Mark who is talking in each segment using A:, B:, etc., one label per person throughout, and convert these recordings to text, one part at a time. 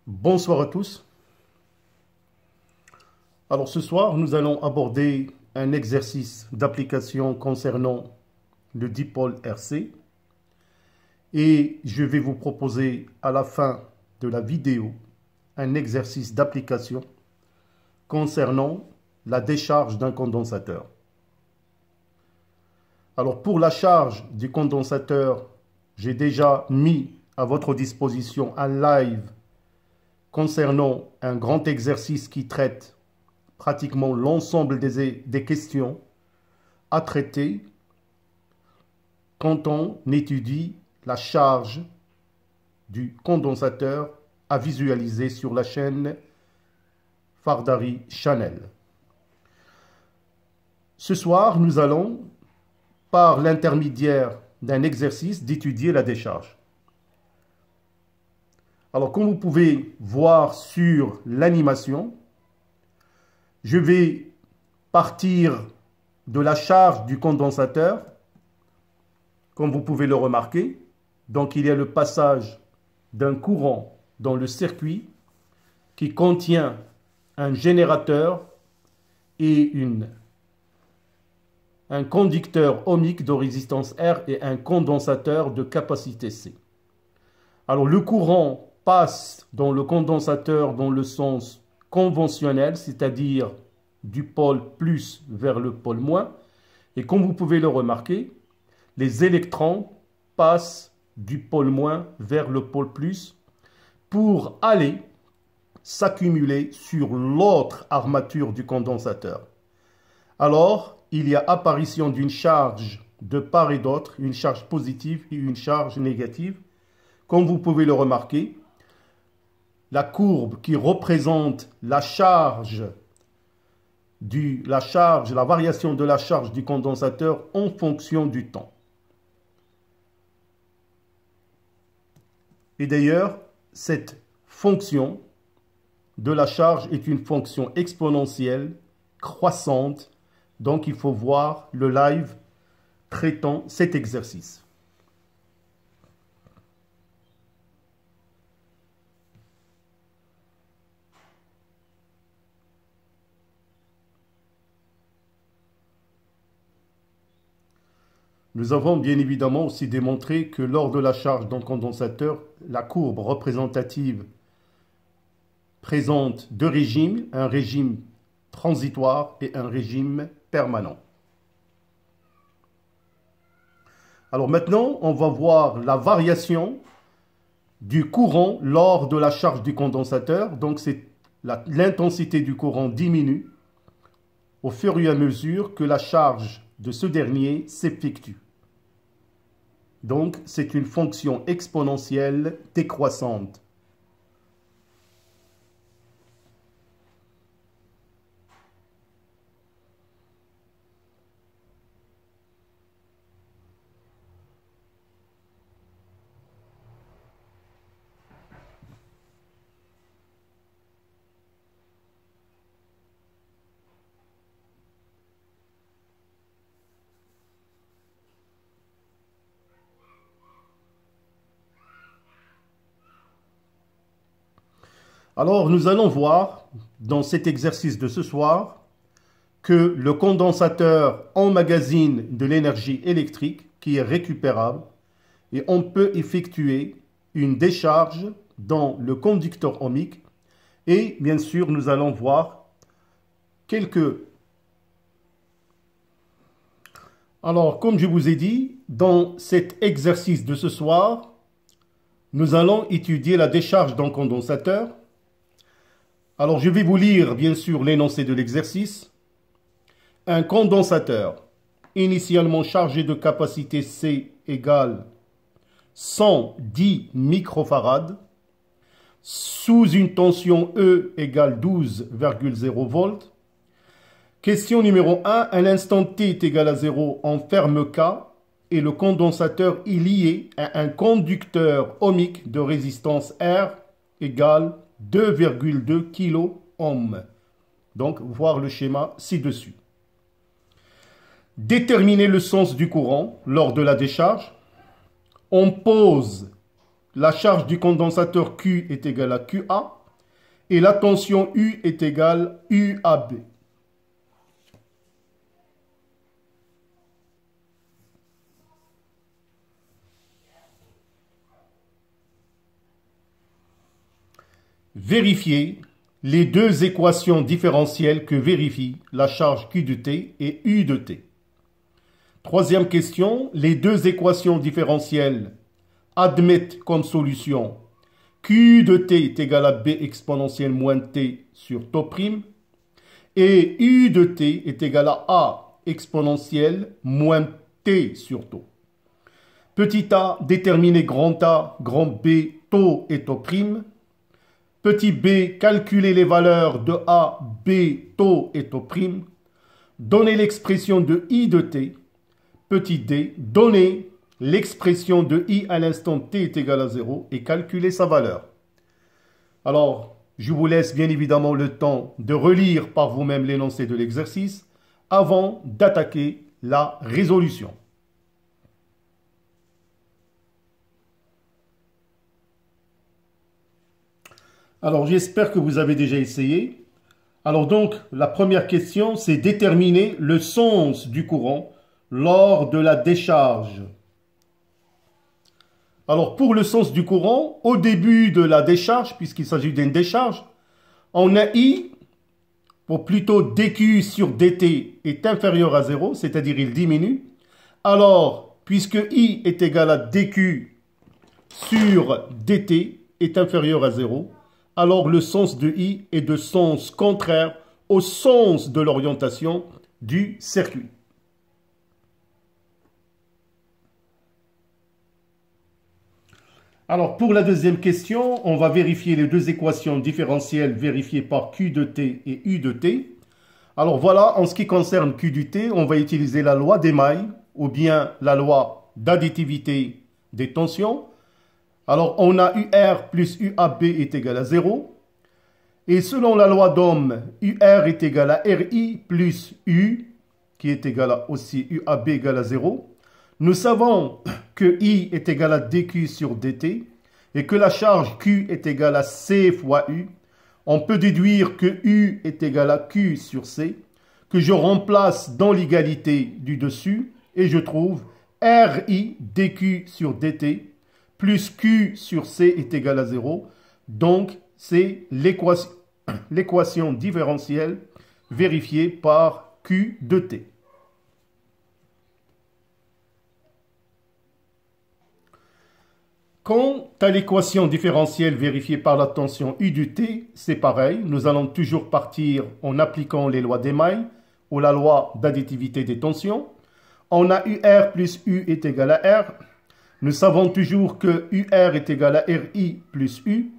A: Bonsoir à tous. Alors ce soir, nous allons aborder un exercice d'application concernant le dipôle RC et je vais vous proposer à la fin de la vidéo un exercice d'application concernant la décharge d'un condensateur. Alors pour la charge du condensateur, j'ai déjà mis à votre disposition un live concernant un grand exercice qui traite pratiquement l'ensemble des questions à traiter quand on étudie la charge du condensateur à visualiser sur la chaîne Fardari Channel. Ce soir, nous allons, par l'intermédiaire d'un exercice, d'étudier la décharge. Alors, comme vous pouvez voir sur l'animation, je vais partir de la charge du condensateur, comme vous pouvez le remarquer. Donc, il y a le passage d'un courant dans le circuit qui contient un générateur et un conducteur ohmique de résistance R et un condensateur de capacité C. Alors, le courant passe dans le condensateur dans le sens conventionnel, c'est-à-dire du pôle plus vers le pôle moins. Et comme vous pouvez le remarquer, les électrons passent du pôle moins vers le pôle plus pour aller s'accumuler sur l'autre armature du condensateur. Alors, il y a apparition d'une charge de part et d'autre, une charge positive et une charge négative. Comme vous pouvez le remarquer, la courbe qui représente la variation de la charge du condensateur en fonction du temps. Et d'ailleurs, cette fonction de la charge est une fonction exponentielle croissante. Donc, il faut voir le live traitant cet exercice. Nous avons bien évidemment aussi démontré que lors de la charge d'un condensateur, la courbe représentative présente deux régimes, un régime transitoire et un régime permanent. Alors maintenant, on va voir la variation du courant lors de la charge du condensateur. Donc l'intensité du courant diminue au fur et à mesure que la charge de ce dernier s'effectue. Donc, c'est une fonction exponentielle décroissante. Alors, nous allons voir dans cet exercice de ce soir que le condensateur emmagasine de l'énergie électrique qui est récupérable et on peut effectuer une décharge dans le conducteur ohmique et bien sûr, nous allons voir Alors, comme je vous ai dit, dans cet exercice de ce soir, nous allons étudier la décharge d'un condensateur. Alors, je vais vous lire, bien sûr, l'énoncé de l'exercice. Un condensateur initialement chargé de capacité C égale 110 microfarad sous une tension E égale 12,0 volts. Question numéro 1. À l'instant T est égal à 0 en ferme K et le condensateur est lié à un conducteur ohmique de résistance R égale 2,2 kΩ. Donc, voir le schéma ci-dessus. Déterminer le sens du courant lors de la décharge. On pose la charge du condensateur Q est égale à QA et la tension U est égale à UAB. Vérifiez les deux équations différentielles que vérifient la charge Q de T et U de T. Troisième question, les deux équations différentielles admettent comme solution Q de T est égal à B exponentielle moins T sur tau prime et U de T est égal à A exponentielle moins T sur tau. Petit a, déterminer grand A, grand B, tau et tau prime. Petit b, calculer les valeurs de A, B, tau et tau prime. Donner l'expression de I de T. Petit d, donner l'expression de I à l'instant T est égal à 0 et calculer sa valeur. Alors, je vous laisse bien évidemment le temps de relire par vous-même l'énoncé de l'exercice avant d'attaquer la résolution. Alors, j'espère que vous avez déjà essayé. Alors donc, la première question, c'est déterminer le sens du courant lors de la décharge. Alors, pour le sens du courant, au début de la décharge, puisqu'il s'agit d'une décharge, on a I, ou plutôt dQ sur dt est inférieur à 0, c'est-à-dire il diminue. Alors, puisque I est égal à dQ sur dt est inférieur à 0, alors le sens de I est de sens contraire au sens de l'orientation du circuit. Alors pour la deuxième question, on va vérifier les deux équations différentielles vérifiées par Q de T et U de T. Alors voilà, en ce qui concerne Q de T, on va utiliser la loi d'Émaille ou bien la loi d'additivité des tensions. Alors, on a UR plus UAB est égal à 0. Et selon la loi d'Ohm, UR est égal à RI plus U, qui est égal à aussi UAB égal à 0. Nous savons que I est égal à dQ sur dt et que la charge Q est égale à C fois U. On peut déduire que U est égal à Q sur C, que je remplace dans l'égalité du dessus et je trouve RI dQ sur dt plus Q sur C est égal à 0. Donc, c'est l'équation différentielle vérifiée par Q de T. Quant à l'équation différentielle vérifiée par la tension U de T, c'est pareil. Nous allons toujours partir en appliquant les lois d'Émaille ou la loi d'additivité des tensions. On a UR plus U est égal à R. Nous savons toujours que UR est égal à RI plus U.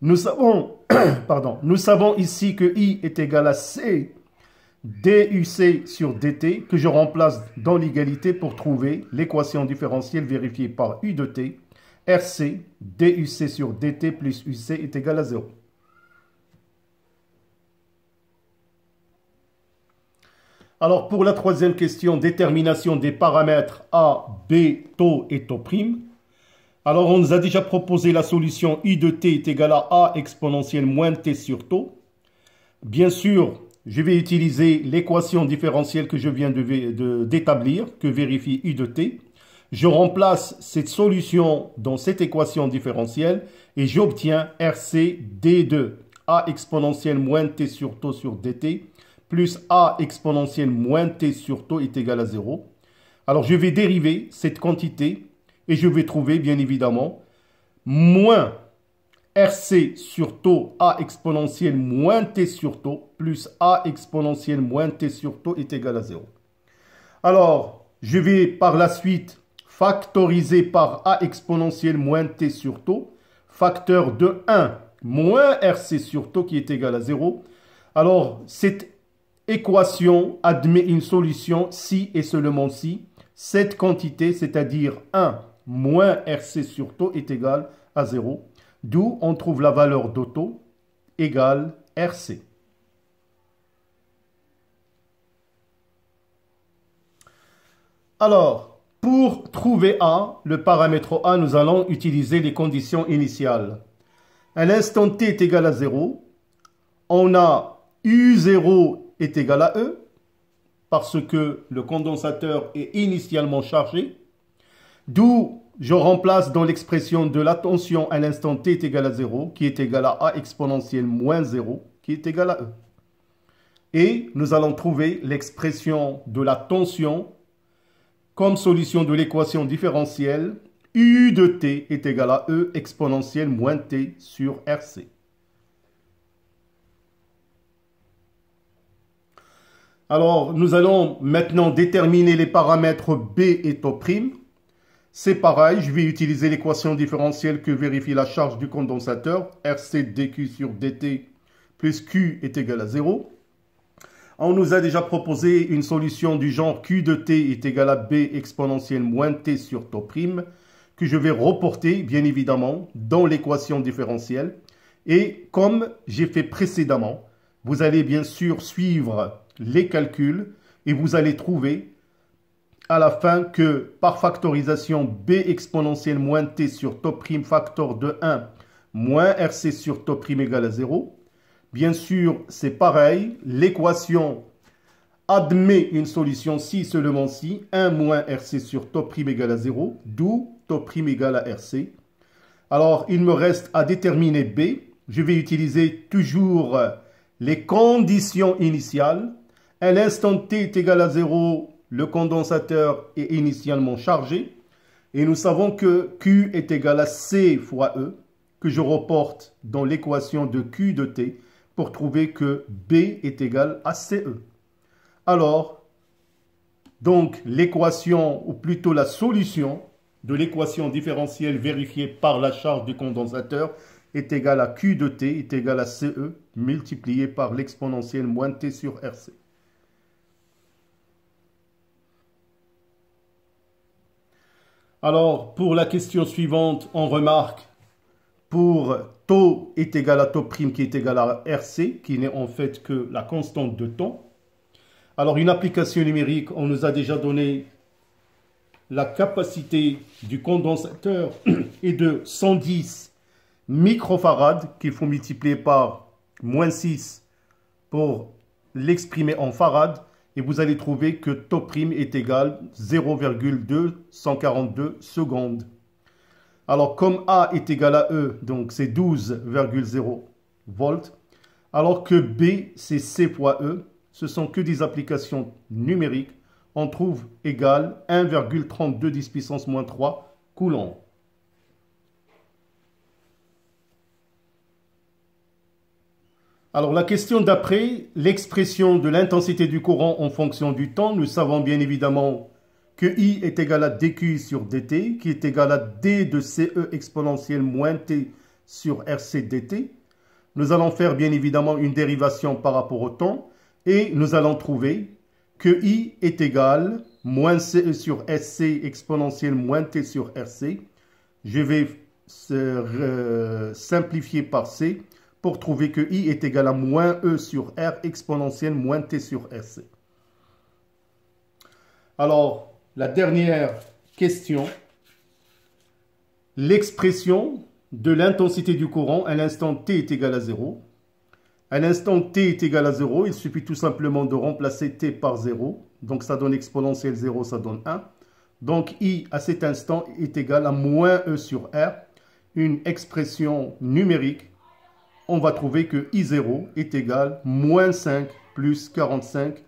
A: Nous savons, nous savons ici que I est égal à C DUC sur dt que je remplace dans l'égalité pour trouver l'équation différentielle vérifiée par U de T. RC DUC sur dt plus UC est égal à 0. Alors, pour la troisième question, détermination des paramètres A, B, tau et tau prime. Alors, on nous a déjà proposé la solution I de t est égal à A exponentielle moins t sur tau. Bien sûr, je vais utiliser l'équation différentielle que je viens d'établir, que vérifie I de t. Je remplace cette solution dans cette équation différentielle et j'obtiens RC D2, A exponentielle moins t sur tau sur dt, plus A exponentielle moins t sur tau est égal à 0. Alors, je vais dériver cette quantité et je vais trouver, bien évidemment, moins RC sur tau A exponentielle moins t sur tau plus A exponentielle moins t sur tau est égal à 0. Alors, je vais par la suite factoriser par A exponentielle moins t sur tau, facteur de 1 moins RC sur tau qui est égal à 0. Alors, cette équation admet une solution si et seulement si cette quantité, c'est-à-dire 1 moins RC sur tau est égal à 0, d'où on trouve la valeur de tau égale RC. Alors, pour trouver A, le paramètre A, nous allons utiliser les conditions initiales. À l'instant t est égal à 0, on a U0 est égal à E, parce que le condensateur est initialement chargé, d'où je remplace dans l'expression de la tension à l'instant t est égal à 0, qui est égal à A exponentielle moins 0, qui est égal à E. Et nous allons trouver l'expression de la tension comme solution de l'équation différentielle U de t est égal à E exponentielle moins t sur RC. Alors, nous allons maintenant déterminer les paramètres B et τ'. C'est pareil, je vais utiliser l'équation différentielle que vérifie la charge du condensateur, RC dQ sur dt plus Q est égal à 0. On nous a déjà proposé une solution du genre Q de t est égal à B exponentielle moins t sur τ', que je vais reporter, bien évidemment, dans l'équation différentielle. Et comme j'ai fait précédemment, vous allez bien sûr suivre les calculs et vous allez trouver à la fin que par factorisation B exponentielle moins t sur τ' facteur de 1 moins RC sur τ' égale à 0. Bien sûr, c'est pareil, l'équation admet une solution si seulement si 1 moins RC sur τ' égale à 0, d'où τ' égale à RC. Alors, il me reste à déterminer B. Je vais utiliser toujours les conditions initiales. À l'instant t est égal à 0, le condensateur est initialement chargé. Et nous savons que Q est égal à C fois E, que je reporte dans l'équation de Q de t pour trouver que B est égal à CE. Alors, donc l'équation, ou plutôt la solution de l'équation différentielle vérifiée par la charge du condensateur est égale à Q de t est égal à CE multiplié par l'exponentielle moins t sur RC. Alors, pour la question suivante, on remarque pour τ est égal à τ' qui est égal à RC, qui n'est en fait que la constante de temps. Alors, une application numérique, on nous a déjà donné la capacité du condensateur est de 110 microfarads qu'il faut multiplier par moins 6 pour l'exprimer en farad. Et vous allez trouver que τ' est égal à 0,242 secondes. Alors, comme A est égal à E, donc c'est 12,0 volts, alors que B, c'est C fois E, ce sont que des applications numériques, on trouve égal 1,32 10 puissance moins 3 coulombs. Alors, la question d'après, l'expression de l'intensité du courant en fonction du temps, nous savons bien évidemment que I est égal à dQ sur dt, qui est égal à D de CE exponentielle moins T sur RC dt. Nous allons faire bien évidemment une dérivation par rapport au temps, et nous allons trouver que I est égal à moins CE sur SC exponentielle moins T sur RC. Je vais simplifier par C pour trouver que I est égal à moins E sur R exponentielle moins T sur RC. Alors, la dernière question, l'expression de l'intensité du courant à l'instant t est égal à 0. À l'instant t est égal à 0, il suffit tout simplement de remplacer t par 0. Donc ça donne exponentielle 0, ça donne 1. Donc I à cet instant est égal à moins E sur R, une expression numérique. On va trouver que I0 est égal à moins 5 plus 45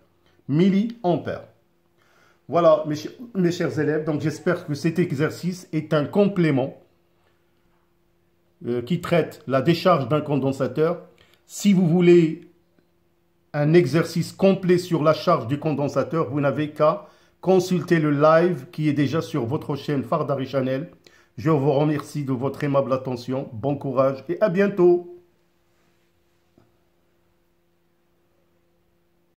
A: milliampères. Voilà, mes chers élèves, donc j'espère que cet exercice est un complément qui traite la décharge d'un condensateur. Si vous voulez un exercice complet sur la charge du condensateur, vous n'avez qu'à consulter le live qui est déjà sur votre chaîne Fardari Channel. Je vous remercie de votre aimable attention. Bon courage et à bientôt.